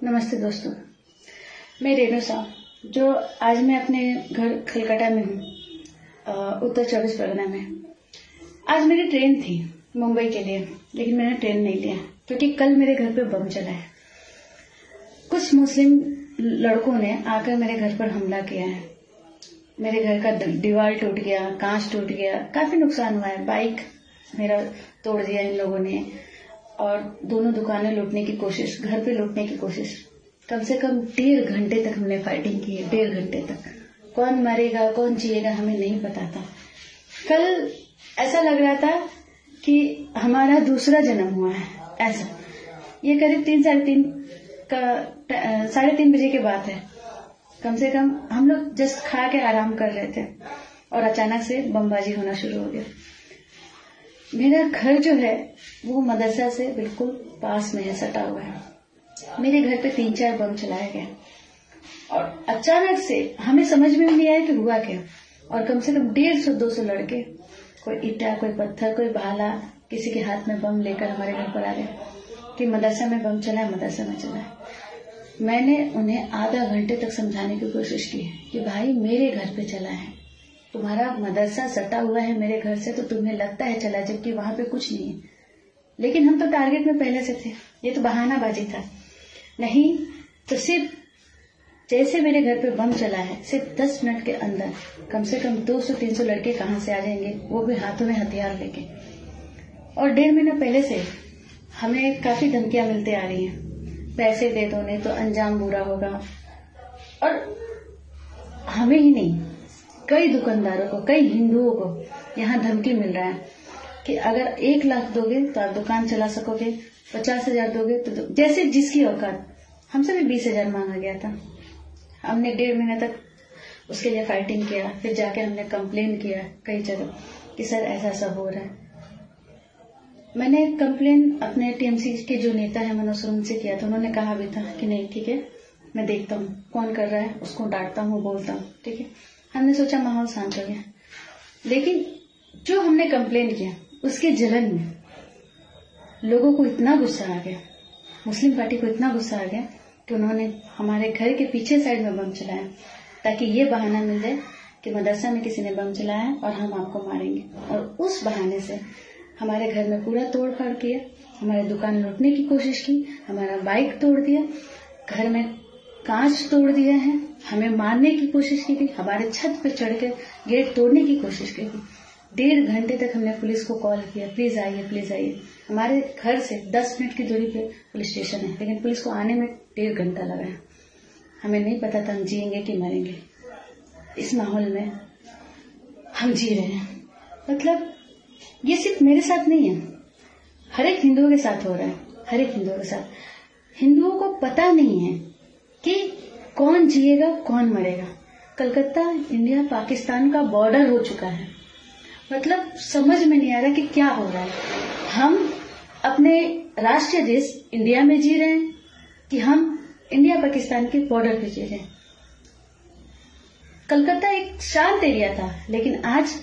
नमस्ते दोस्तों, मैं रेणु साहब, जो आज मैं अपने घर खलकटा में हूँ, उत्तर 24 परगना में। आज मेरी ट्रेन थी मुंबई के लिए, लेकिन मैंने ट्रेन नहीं लिया क्योंकि कल मेरे घर पे बम चला है। कुछ मुस्लिम लड़कों ने आकर मेरे घर पर हमला किया है। मेरे घर का दीवार टूट गया, कांच टूट गया, काफी नुकसान हुआ है। बाइक मेरा तोड़ दिया इन लोगों ने और दोनों दुकानें लूटने की कोशिश, घर पे लूटने की कोशिश। कम से कम 1.5 घंटे तक हमने फाइटिंग की है। 1.5 घंटे तक कौन मरेगा कौन जिएगा हमें नहीं पता था। कल ऐसा लग रहा था कि हमारा दूसरा जन्म हुआ है। ऐसा ये करीब 3:30 बजे की बात है। कम से कम हम लोग जस्ट खा के आराम कर रहे थे और अचानक से बमबाजी होना शुरू हो गया। मेरा घर जो है वो मदरसा से बिल्कुल पास में है, सटा हुआ है। मेरे घर पे 3-4 बम चलाए गए और अचानक से हमें समझ में नहीं आया कि हुआ क्या। और कम से कम 150-200 लड़के, कोई ईटा, कोई पत्थर, कोई भाला, किसी के हाथ में बम लेकर हमारे घर पर आ गए कि मदरसा में बम चला है, मदरसा में चला है। मैंने उन्हें आधा घंटे तक समझाने की कोशिश की कि भाई मेरे घर पे चला है, तुम्हारा मदरसा सटा हुआ है मेरे घर से, तो तुम्हें लगता है चला, जबकि वहां पे कुछ नहीं है। लेकिन हम तो टारगेट में पहले से थे, ये तो बहानाबाजी था। नहीं तो सिर्फ जैसे मेरे घर पे बम चला है, सिर्फ 10 मिनट के अंदर कम से कम 200-300 लड़के कहां से आ जाएंगे, वो भी हाथों में हथियार लेके। और 1.5 महीना पहले से हमें काफी धमकियां मिलती आ रही हैं, पैसे दे दो नहीं तो अंजाम बुरा होगा। और हमें ही नहीं, कई दुकानदारों को, कई हिंदुओं को यहाँ धमकी मिल रहा है कि अगर 1 लाख दोगे तो आप दुकान चला सकोगे, 50,000 दोगे तो जैसे जिसकी औकात। हमसे भी 20,000 मांगा गया था। हमने 1.5 महीने तक उसके लिए फाइटिंग किया। फिर जाके हमने कंप्लेन किया कई जगह कि सर ऐसा ऐसा हो रहा है। मैंने कंप्लेन अपने टीएमसी के जो नेता है मनोज सुरुन से किया था। उन्होंने कहा भी था कि नहीं ठीक है, मैं देखता हूँ कौन कर रहा है, उसको डांटता हूँ, बोलता हूँ, ठीक है। हमने सोचा माहौल शांत हो गया। लेकिन जो हमने कंप्लेन किया उसके जलन में लोगों को इतना गुस्सा आ गया, मुस्लिम पार्टी को इतना गुस्सा आ गया कि उन्होंने हमारे घर के पीछे साइड में बम चलाया, ताकि ये बहाना मिल जाए कि मदरसा में किसी ने बम चलाया है और हम आपको मारेंगे। और उस बहाने से हमारे घर में पूरा तोड़ फाड़ किया, हमारी दुकान लूटने की कोशिश की, हमारा बाइक तोड़ दिया, घर में कांच तोड़ दिया है, हमें मारने की कोशिश की थी, हमारे छत पे चढ़ के गेट तोड़ने की कोशिश की थी। 1.5 घंटे तक हमने पुलिस को कॉल किया, प्लीज आइए, प्लीज आइए। हमारे घर से 10 मिनट की दूरी पे पुलिस स्टेशन है, लेकिन पुलिस को आने में 1.5 घंटा लगा है। हमें नहीं पता था हम जिएंगे कि मरेंगे। इस माहौल में हम जी रहे हैं। मतलब ये सिर्फ मेरे साथ नहीं है, हर एक हिंदुओं के साथ हो रहा है, हर एक हिंदुओं के साथ। हिंदुओं को पता नहीं है कि कौन जिएगा कौन मरेगा। कलकत्ता इंडिया पाकिस्तान का बॉर्डर हो चुका है। मतलब समझ में नहीं आ रहा कि क्या हो रहा है। हम अपने राष्ट्रीय देश इंडिया में जी रहे हैं कि हम इंडिया पाकिस्तान के बॉर्डर पे जी रहे हैं। कलकत्ता एक शांत एरिया था, लेकिन आज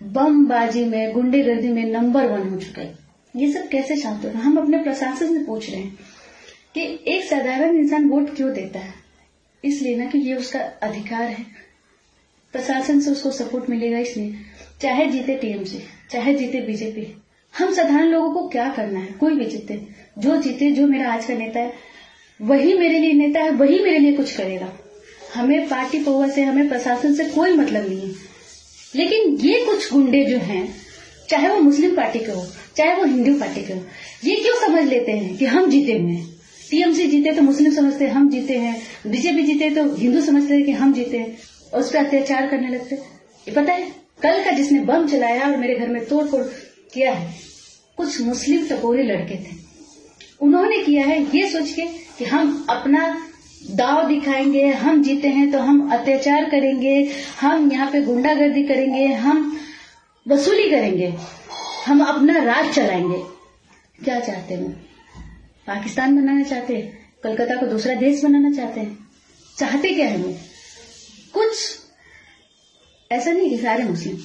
बमबाजी में, गुंडेगर्दी में नंबर 1 हो चुका है। ये सब कैसे शांत होगा? हम अपने प्रशासन से पूछ रहे हैं कि एक साधारण इंसान वोट क्यों देता है? इसलिए ना कि ये उसका अधिकार है, प्रशासन से उसको सपोर्ट मिलेगा इसलिए। चाहे जीते टीएमसी, चाहे जीते बीजेपी, हम साधारण लोगों को क्या करना है? कोई भी जीते, जो जीते, जो मेरा आज का नेता है वही मेरे लिए नेता है, वही मेरे लिए कुछ करेगा। हमें पार्टी पौवा से, हमें प्रशासन से कोई मतलब नहीं है। लेकिन ये कुछ गुंडे जो हैं, चाहे वो मुस्लिम पार्टी के हो, चाहे वो हिंदू पार्टी के हो, ये क्यों समझ लेते हैं कि हम जीते हुए हैं? टीएमसी जीते तो मुस्लिम समझते हैं हम जीते हैं, बीजेपी जीते तो हिंदू समझते हैं कि हम जीते हैं, और उस पर अत्याचार करने लगते। ये पता है, कल का जिसने बम चलाया और मेरे घर में तोड़ फोड़ किया है, कुछ मुस्लिम टपोरे लड़के थे। उन्होंने किया है ये सोच के कि हम अपना दाव दिखाएंगे, हम जीते हैं तो हम अत्याचार करेंगे, हम यहाँ पे गुंडागर्दी करेंगे, हम वसूली करेंगे, हम अपना राज चलाएंगे। क्या चाहते हैं? पाकिस्तान बनाना चाहते हैं, कलकत्ता को दूसरा देश बनाना चाहते हैं। चाहते क्या है वो? कुछ ऐसा नहीं कि सारे मुस्लिम,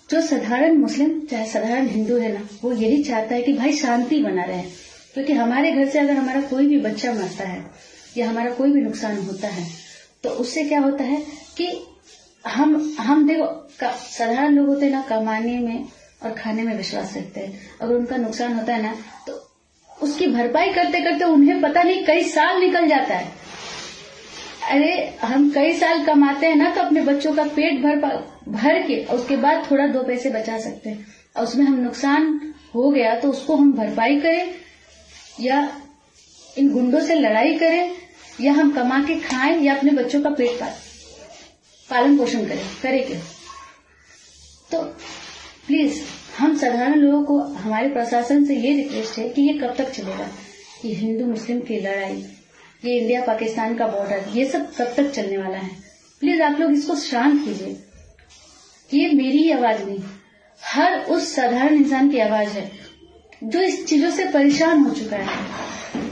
जो साधारण मुस्लिम चाहे साधारण हिंदू है ना, वो यही चाहता है कि भाई शांति बना रहे, क्योंकि हमारे घर से अगर हमारा कोई भी बच्चा मरता है या हमारा कोई भी नुकसान होता है तो उससे क्या होता है कि हम देखो साधारण लोग होते हैं ना, कमाने में और खाने में विश्वास रखते हैं। अगर उनका नुकसान होता है ना तो उसकी भरपाई करते करते उन्हें पता नहीं कई साल निकल जाता है। अरे हम कई साल कमाते हैं ना तो अपने बच्चों का पेट भर के उसके बाद थोड़ा 2 पैसे बचा सकते हैं, और उसमें हम नुकसान हो गया तो उसको हम भरपाई करें या इन गुंडों से लड़ाई करें या हम कमा के खाएं या अपने बच्चों का पेट पालन पोषण करें क्या? तो प्लीज हम साधारण लोगों को, हमारे प्रशासन से ये रिक्वेस्ट है कि ये कब तक चलेगा, ये हिंदू मुस्लिम की लड़ाई, ये इंडिया पाकिस्तान का बॉर्डर, ये सब कब तक चलने वाला है? प्लीज आप लोग इसको शांत कीजिए। ये मेरी ही आवाज नहीं, हर उस साधारण इंसान की आवाज है जो इस चीजों से परेशान हो चुका है।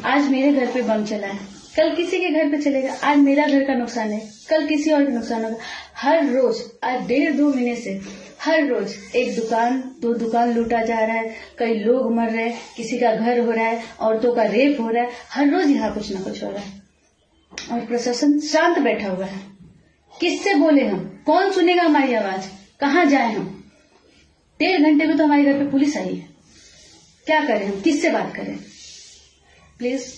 आज मेरे घर पे बम चला है, कल किसी के घर पे चलेगा। आज मेरा घर का नुकसान है, कल किसी और का नुकसान होगा। हर रोज, आज 1.5-2 महीने से हर रोज 1 दुकान 2 दुकान लूटा जा रहा है, कई लोग मर रहे हैं, किसी का घर हो रहा है, औरतों का रेप हो रहा है। हर रोज यहाँ कुछ ना कुछ हो रहा है और प्रशासन शांत बैठा हुआ है। किससे बोले हम? कौन सुनेगा हमारी आवाज? कहाँ जाए हम? 1.5 घंटे में तो हमारे घर पे पुलिस आई है। क्या करें हम? किससे बात करें? प्लीज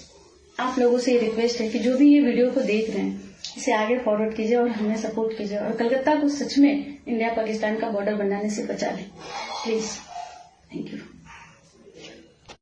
आप लोगों से ये रिक्वेस्ट है कि जो भी ये वीडियो को देख रहे हैं इसे आगे फॉरवर्ड कीजिए और हमें सपोर्ट कीजिए और कलकत्ता को सच में इंडिया पाकिस्तान का बॉर्डर बनाने से बचा लें प्लीज। Thank you.